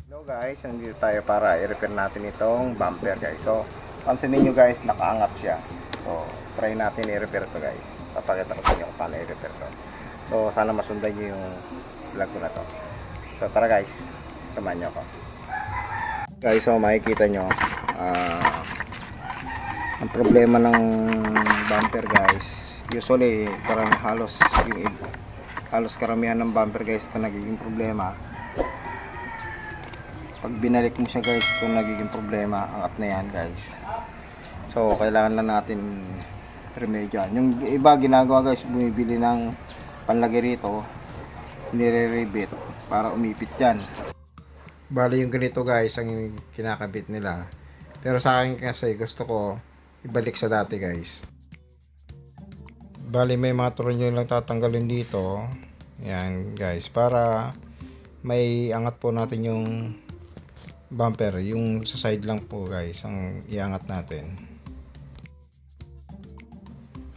Hello guys, nandito tayo para i-repair natin itong bumper guys. So, pansinin nyo guys, nakaangat siya. So, try natin i-repair to guys. Papakita ko sa inyo kung paano i-repair to. So, sana masundan nyo yung vlog ko na to. So, tara guys, samahan nyo ako. Guys, so makikita nyo, ang problema ng bumper guys, usually parang halos karamihan ng bumper guys ito nagiging problema. Pag binalik mo siya guys, ito nagiging problema, angat na yan guys. So kailangan lang natin remedyan. Yung iba ginagawa guys, bumibili ng panlagay rito, nire-rebit para umipit yan. Bali yung ganito guys ang kinakabit nila, pero sa akin kasi gusto ko ibalik sa dati guys. Bali may mga tornilyo lang tatanggalin dito, yan guys, para may angat po natin yung bumper, yung sa side lang po guys ang iangat natin.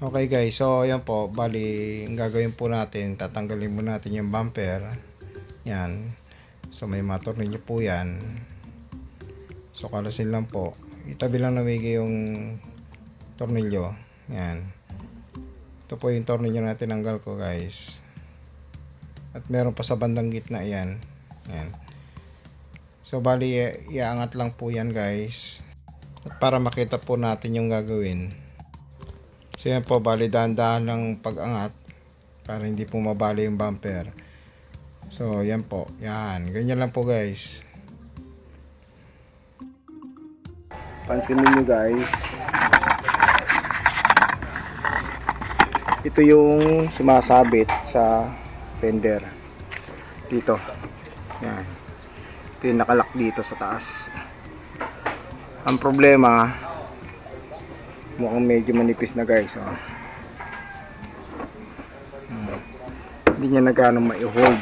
Okay guys, so yan po, bali ang gagawin po natin, tatanggalin mo natin yung bumper yan. So may mga tornilyo po yan, so kalasin lang po, itabi lang na wigi yung tornilyo yan. Ito po yung tornilyo na tinanggal ko guys, at meron pa sa bandang gitna yan. Yan. So bali iangat lang po yan guys, at para makita po natin yung gagawin. So yan po, bali dahan-dahan ng pag-angat para hindi po mabali yung bumper. So yan po, yan, ganyan lang po guys. Pansinin nyo guys, ito yung sumasabit sa fender dito. Yan, ito yung nakalak dito sa taas. Ang problema, mukhang medyo manipis na guys, oh. Hindi niya na gaano mai-hold.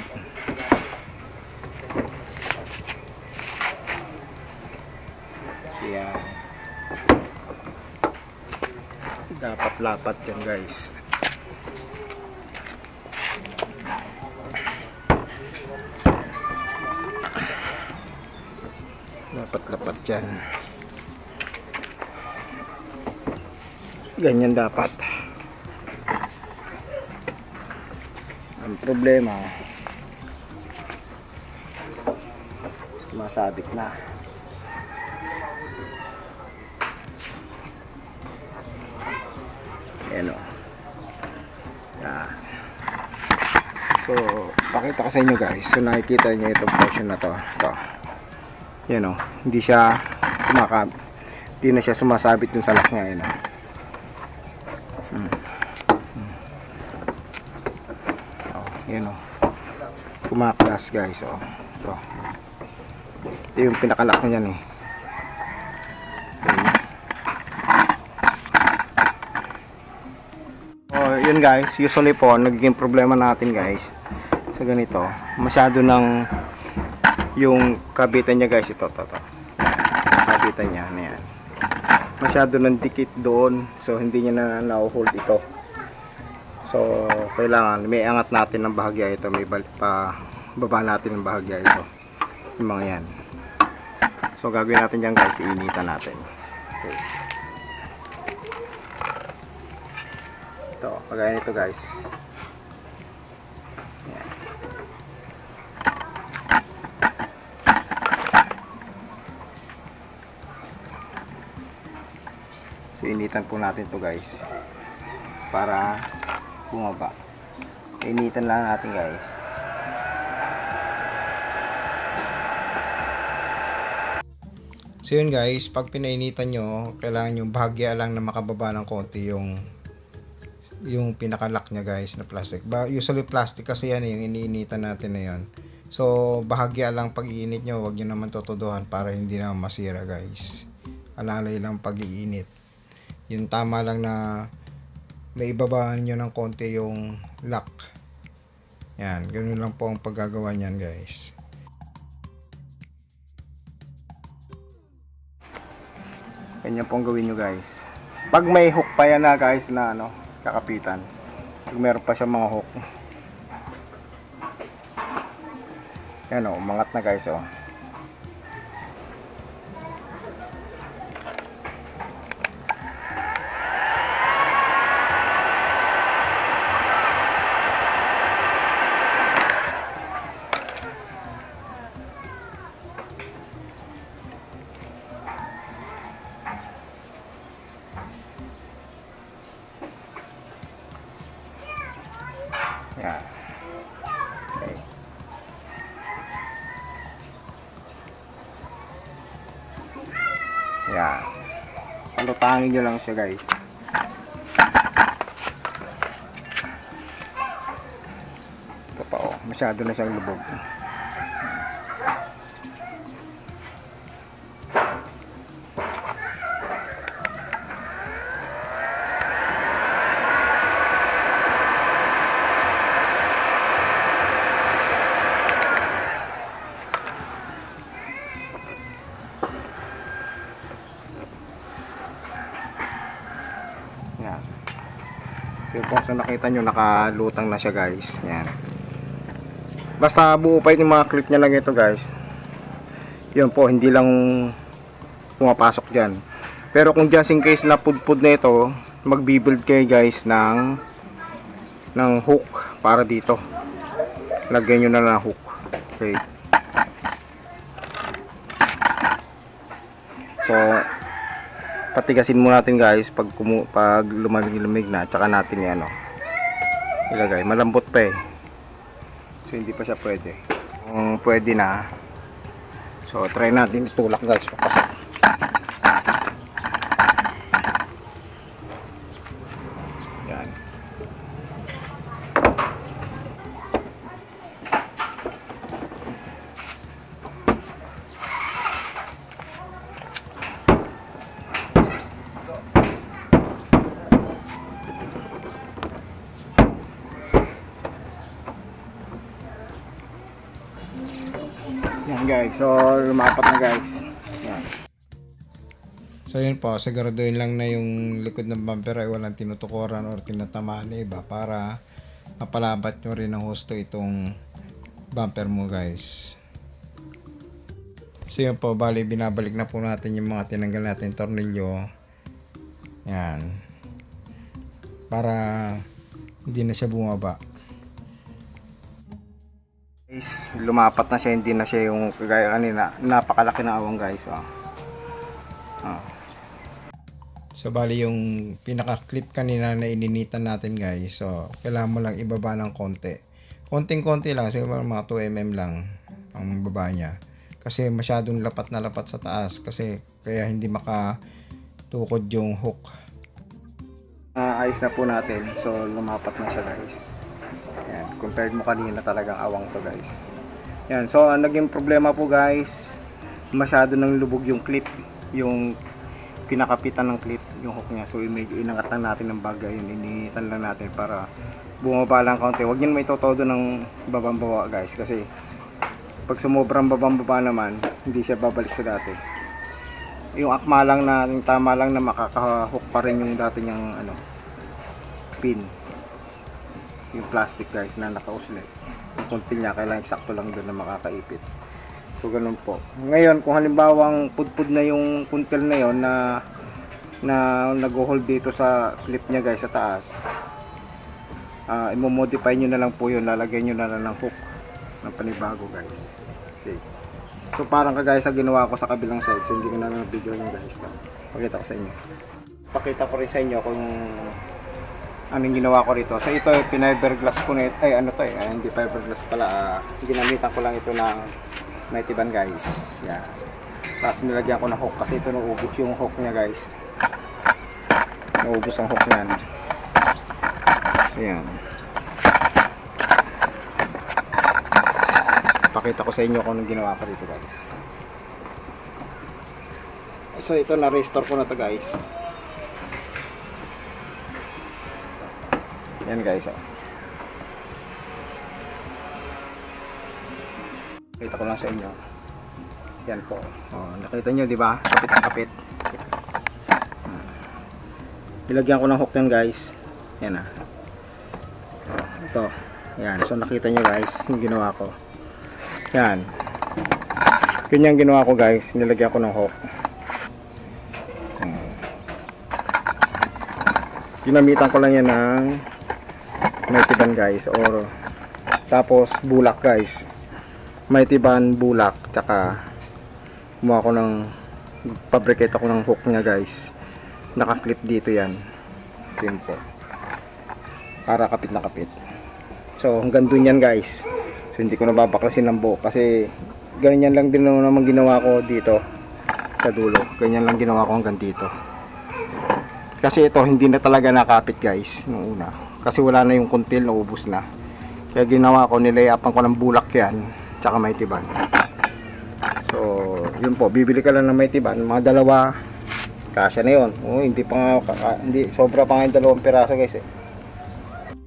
Yan, dapat lapat yan guys. Dapat lapat yan, ganyan dapat. Ang problema, sumasabit na. Ayan o. Yan. So pakita ko sa inyo guys. So nakikita nyo itong portion na to. Ito. Yan o. Hindi siya hindi na siya sumasabit yung salak niya. Yan o. Yan o. Kumaklas guys o. Ito. Ito yung pinakalak na yan eh. Yun guys, usually po nagiging problema natin guys sa ganito, masyado ng yung kabitan niya guys, ito kabitan niya na yan, masyado ng dikit doon, so hindi niya na na-hold ito. So kailangan may angat natin ng bahagya ito, may baba natin ng bahagya ito, yung mga yan. So gagawin natin yan guys, iinitan natin. Okay. Ito, kagaya nito guys. Yan. So, initan po natin to guys para bumaba. Initan lang natin guys. So yun guys, pag pinainitan nyo, kailangan yung bahagya lang na makababa ng konti yung pinakalock niya guys na plastic. Usually plastic kasi yan yung iniinitan natin na yun. So bahagya lang pag-iinit nyo, wag nyo naman tutuduhan para hindi naman masira guys. Alalay lang pag-iinit. Yung tama lang na may ibabaan nyo ng konti yung lock. Yan, ganun lang po ang paggagawa niyan guys. Ganyan pong gawin nyo guys. Pag may hook pa yan na guys na kakapitan, pag meron pa siya mga hook, yan o, umangat na guys o. Yan. Okay. Yan. Palutangin nyo lang siya guys. Ito pa oh, masyado na siyang lubog. Yan. So kung sa nakita nyo, nakalutang na siya guys. Yan. Basta buo pa yung mga clip niya lang ito guys. Yun po, hindi lang pumapasok dyan. Pero kung just in case na pudpud na ito, magbibuild kayo guys ng hook para dito. Lagyan nyo na lang hook. Okay. So patigasin mo natin guys pag lumamig na, tsaka natin yan ilagay. Malambot pa eh, so hindi pa siya pwede. Kung pwede na, so try natin itulak guys. Yan. Yan guys, so lumapat na guys. Yan. So yun po, siguraduhin lang na yung likod ng bumper ay walang tinutukuran or tinatamaan na iba para mapalabat nyo rin ng husto itong bumper mo guys. So yun po, bali binabalik na po natin yung mga tinanggal natin tornilyo. Yan. Para hindi na siya bumaba. Guys, lumapat na siya, hindi na siya yung kagaya kanina. Napakalaki na awang guys. So bali yung pinaka-clip kanina na ininitan natin guys. So kailangan mo lang ibaba ng konti. Konting-konti lang, siguro mga 2 mm lang ang baba niya. Kasi masyadong lapat na lapat sa taas, kasi kaya hindi makatukod yung hook. Ayos na po natin. So lumapat na siya guys. Yan, compared mo kanina, talagang awang to guys. Yan, so ang naging problema po guys, masyado nang lubog yung clip, yung pinakapitan ng clip, yung hook niya. So medyo inangat lang natin ng bagay, yun, initan lang natin para bumaba lang kaunti. Huwag nyo may itotodo ng babang-bawa guys, kasi pag sumobrang babang-baba naman, hindi siya babalik sa dati. Yung akma lang na, yung tama lang na makaka-hook pa rin yung dati niyang pin, yung plastic guys na nakauslit. Yung kunti niya, kailangan eksakto lang doon na makakaipit. So ganun po. Ngayon kung halimbawang pudpud na yung kuntil na yon na nag-hold dito sa clip niya guys sa taas, i-modify nyo na lang po yun, lalagyan nyo na lang ng hook ng panibago guys. Okay. So parang kagaya sa ginawa ko sa kabilang side, so hindi ko na lang video nyo guys. Pakita ko sa inyo. Pakita ko rin sa inyo kung anong ginawa ko rito. So ito fiberglass ko net, ay ano to eh, hindi fiberglass pala, ginamitan ko lang ito ng Mightyban guys. Yan. Tapos nilagyan ko ng hook kasi ito naubos yung hook niya guys. Naubos ang hook niyan. Ayan. Pakita ko sa inyo kung anong ginawa ko dito guys. So ito na-restore ko na to guys. Yan guys, Kita ko lang sa inyo. Yan po. Nakita nyo, di ba? Kapit ang kapit. Nilagyan ko ng hook yan guys. Yan ito. Yan. So nakita nyo guys, yung ginawa ko. Yan. Ganyan ginawa ko guys. Nilagyan ko ng hook. Ginamitan ko lang yan ng Mightyban guys, or tapos bulak guys, Mightyban bulak, tsaka kumuha ko ng fabricate ako ng hook nya guys, nakaklip dito yan, simple, para kapit na kapit. So hanggang dun yan guys. So hindi ko nababaklasin ng buo kasi ganyan lang din naman ginawa ko dito sa dulo. Ganyan lang ginawa ko hanggang dito. Kasi ito hindi na talaga nakapit guys nung una. Kasi wala na yung kuntil, naubos na. Kaya ginawa ko, nilayapan ko ng bulak yan tsaka may tiban. So yun po, bibili ka lang ng may tiban, mga dalawa kasya na yun. Hindi pa nga, hindi, sobra pa nga yung 2 piraso guys eh.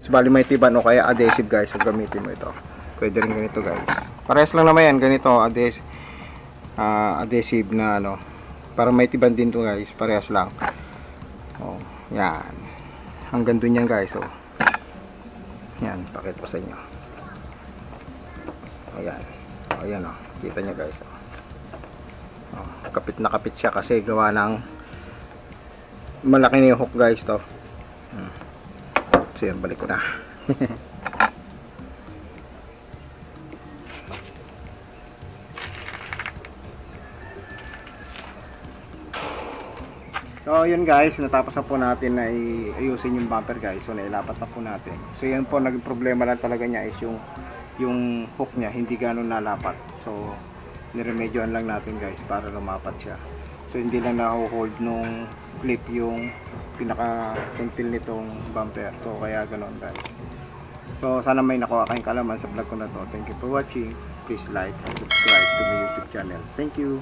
So, bali may tiban o kaya adhesive guys, ang gamitin mo ito. Pwede rin ganito guys. Parehas lang naman yan, ganito adhesive na ano. Para may tiban din to guys, parehas lang. Yan. Hanggang dun yan guys. Yan, pakita ko sa inyo. Ayan. Ayan o, kita nyo guys. Kapit na kapit siya kasi gawa ng malaki na yung hook guys to. So yan, balik ko na. So yun guys, natapos na po natin na ayusin yung bumper guys. So nailapat na po natin. So yan po, naging problema lang talaga niya is yung hook niya hindi gano'n nalapat. So niremedyoan lang natin guys para lumapat siya. So hindi lang na-hold nung clip yung pinaka-kuntil nitong bumper. So kaya ganoon guys. So sana may nakuha kayong kalaman sa vlog ko na to. Thank you for watching. Please like and subscribe to my YouTube channel. Thank you.